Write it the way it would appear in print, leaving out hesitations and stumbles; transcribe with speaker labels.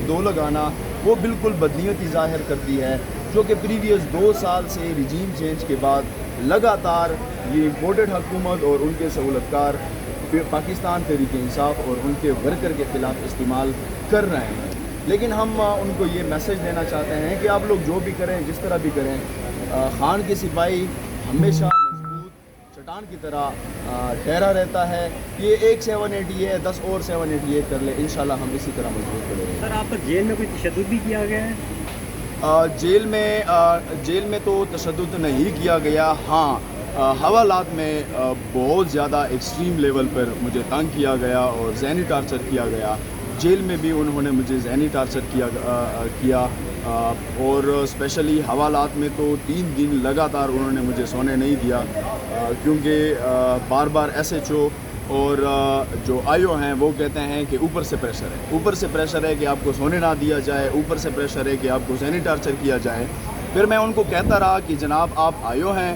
Speaker 1: دو لگانا وہ بالکل بدنیتی ظاہر کرتی ہے، جو کہ پریویس 2 سال سے رجیم چینج کے بعد لگاتار یہ امپورٹڈ حکومت اور ان کے سہولتکار پاکستان تحریک انصاف اور ان کے ورکر کے خلاف استعمال کر رہے ہیں۔ لیکن ہم ان کو یہ میسج دینا چاہتے ہیں کہ آپ لوگ جو بھی کریں، جس طرح بھی کریں، خان کے سپاہی ہمیشہ مضبوط چٹان کی طرح ٹھہرا رہتا ہے۔ یہ ایک 780 ہے، 10 اور 788 کر لیں، انشاءاللہ ہم اسی طرح مضبوط کریں گے۔
Speaker 2: سر، آپ پر جیل میں کوئی تشدد بھی کیا گیا ہے؟
Speaker 1: جیل میں تو تشدد نہیں کیا گیا، ہاں حوالات میں بہت زیادہ ایکسٹریم لیول پر مجھے تنگ کیا گیا اور ذہنی ٹارچر کیا گیا۔ جیل میں بھی انہوں نے مجھے ذہنی ٹارچر کیا اور اسپیشلی حوالات میں تو 3 دن لگاتار انہوں نے مجھے سونے نہیں دیا، کیونکہ بار بار SHO اور جو IO ہیں وہ کہتے ہیں کہ اوپر سے پریشر ہے کہ آپ کو سونے نہ دیا جائے، اوپر سے پریشر ہے کہ آپ کو ذہنی ٹارچر کیا جائے۔ پھر میں ان کو کہتا رہا کہ جناب آپ IO ہیں،